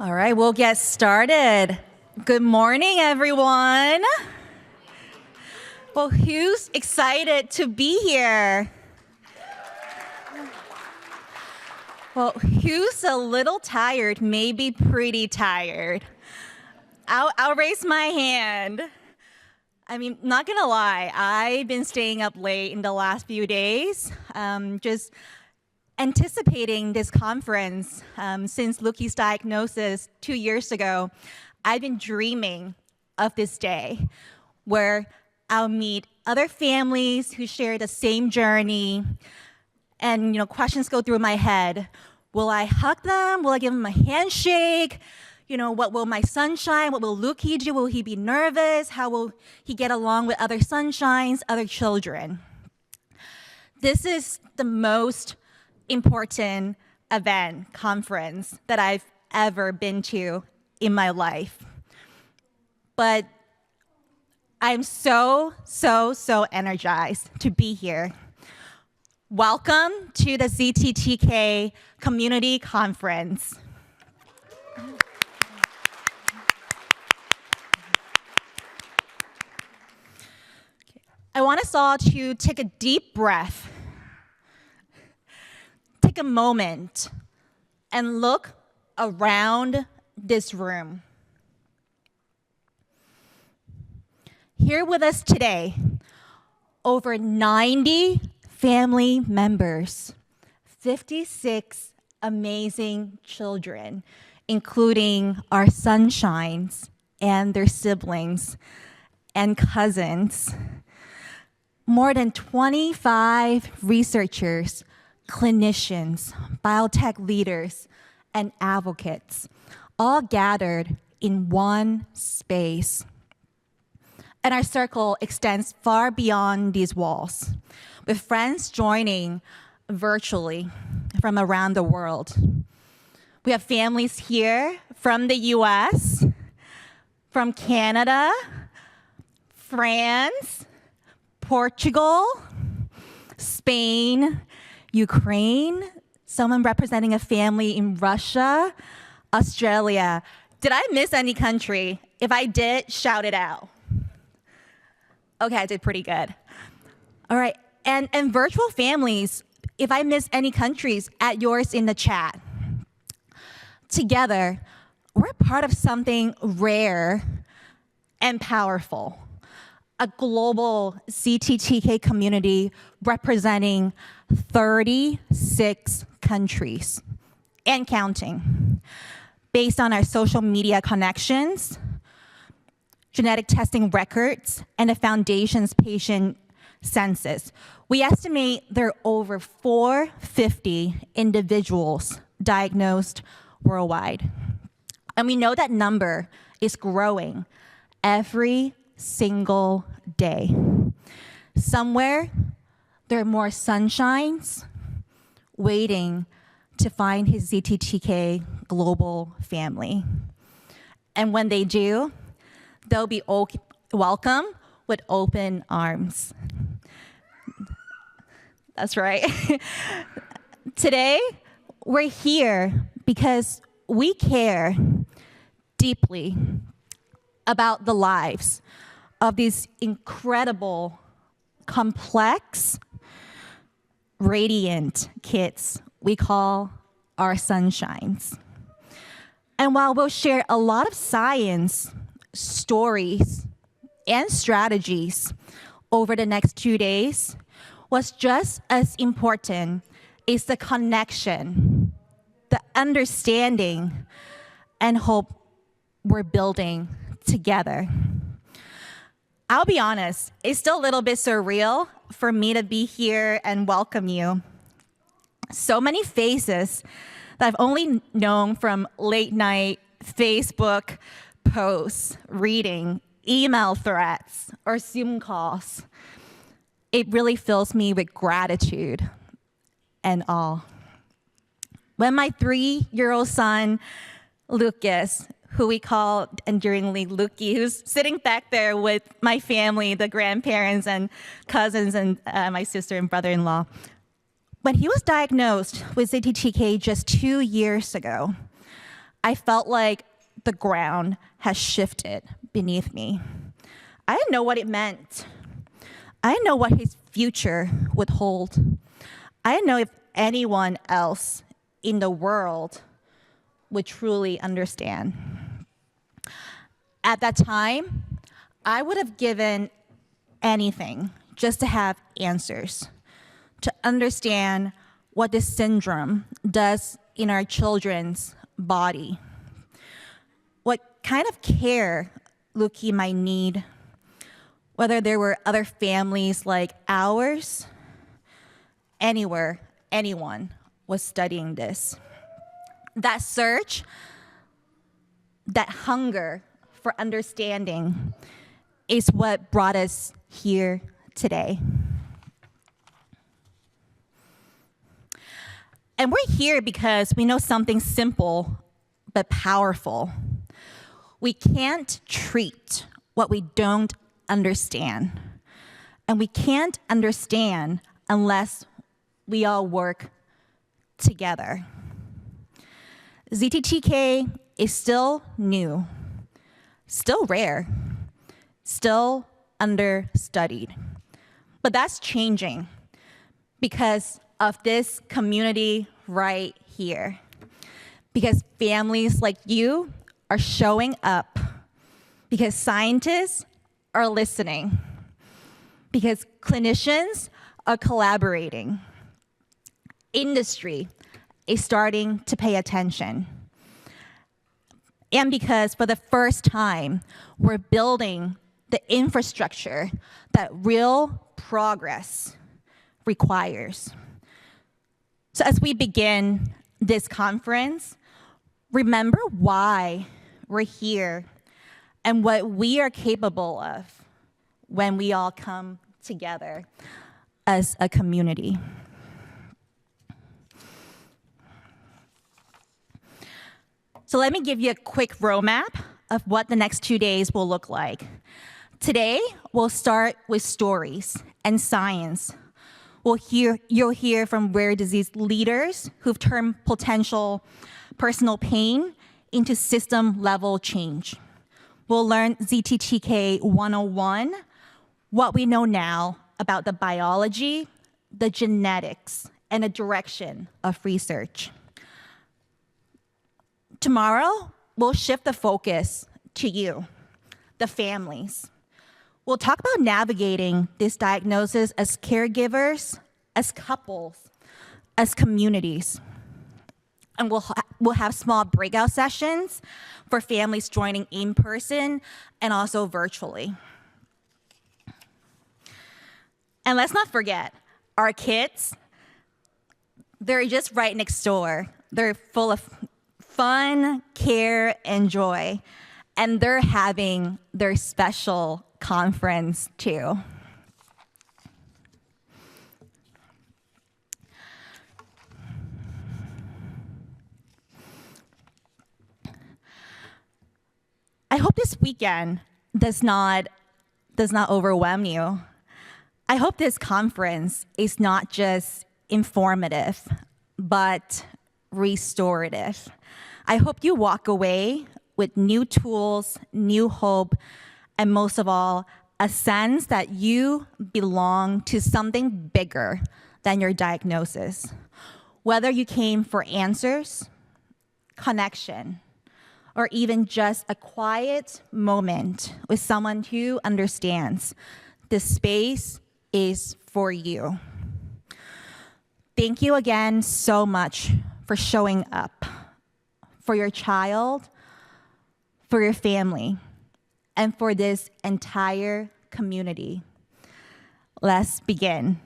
All right, we'll get started. Good morning, everyone. Well, who's excited to be here? Well, who's a little tired, maybe pretty tired? I'll raise my hand. I mean, not gonna lie, I've been staying up late in the last few days, just anticipating this conference. Since Luki's diagnosis 2 years ago, I've been dreaming of this day where I'll meet other families who share the same journey, and questions go through my head. Will I hug them? Will I give them a handshake? What will my sunshine? What will Luki do? Will he be nervous? How will he get along with other sunshines, other children? This is the most important event, conference that I've ever been to in my life. But I'm so energized to be here. Welcome to the ZTTK Community Conference. I want us all to take a deep breath, take a moment, and look around this room. Here with us today, over 90 family members, 56 amazing children, including our sunshines and their siblings and cousins. More than 25 researchers, clinicians, biotech leaders, and advocates, all gathered in one space. And our circle extends far beyond these walls, with friends joining virtually from around the world. We have families here from the US, from Canada, France, Portugal, Spain, Ukraine, someone representing a family in Russia, Australia. Did I miss any country? If I did, shout it out. Okay, I did pretty good. All right, and virtual families, if I miss any countries, add yours in the chat. Together, we're part of something rare and powerful. A global ZTTK community representing 36 countries and counting. Based on our social media connections, genetic testing records, and the Foundation's patient census, we estimate there are over 450 individuals diagnosed worldwide. And we know that number is growing every single day. Somewhere, there are more sunshines waiting to find his ZTTK global family. And when they do, they'll be welcome with open arms. That's right. Today, we're here because we care deeply about the lives of these incredible, complex, radiant kids we call our sunshines. And while we'll share a lot of science, stories, and strategies over the next 2 days, what's just as important is the connection, the understanding, and hope we're building together. I'll be honest, it's still a little bit surreal for me to be here and welcome you. So many faces that I've only known from late night Facebook posts, reading, email threads, or Zoom calls. It really fills me with gratitude and awe. When my 3-year-old son, Lucas, who we call endearingly Luki, who's sitting back there with my family, the grandparents and cousins and my sister and brother-in-law. When he was diagnosed with ZTTK just 2 years ago, I felt like the ground has shifted beneath me. I didn't know what it meant. I didn't know what his future would hold. I didn't know if anyone else in the world would truly understand. At that time, I would have given anything just to have answers, to understand what this syndrome does in our children's body, what kind of care Luki might need, whether there were other families like ours, anywhere, anyone was studying this. That search, that hunger for understanding is what brought us here today. And we're here because we know something simple but powerful. We can't treat what we don't understand. And we can't understand unless we all work together. ZTTK is still new, still rare, still understudied. But that's changing because of this community right here. Because families like you are showing up. Because scientists are listening. Because clinicians are collaborating. Industry is starting to pay attention. And because for the first time, we're building the infrastructure that real progress requires. So as we begin this conference, remember why we're here and what we are capable of when we all come together as a community. So let me give you a quick roadmap of what the next 2 days will look like. Today, we'll start with stories and science. You'll hear from rare disease leaders who've turned potential personal pain into system-level change. We'll learn ZTTK 101, what we know now about the biology, the genetics, and the direction of research. Tomorrow, we'll shift the focus to you, the families. We'll talk about navigating this diagnosis as caregivers, as couples, as communities. And we'll have small breakout sessions for families joining in person and also virtually. And let's not forget, our kids, they're just right next door. They're full of fun, care, and joy. And they're having their special conference too. I hope this weekend does not overwhelm you. I hope this conference is not just informative, but restorative. I hope you walk away with new tools, new hope, and most of all, a sense that you belong to something bigger than your diagnosis. Whether you came for answers, connection, or even just a quiet moment with someone who understands, this space is for you. Thank you again so much for showing up, for your child, for your family, and for this entire community. Let's begin.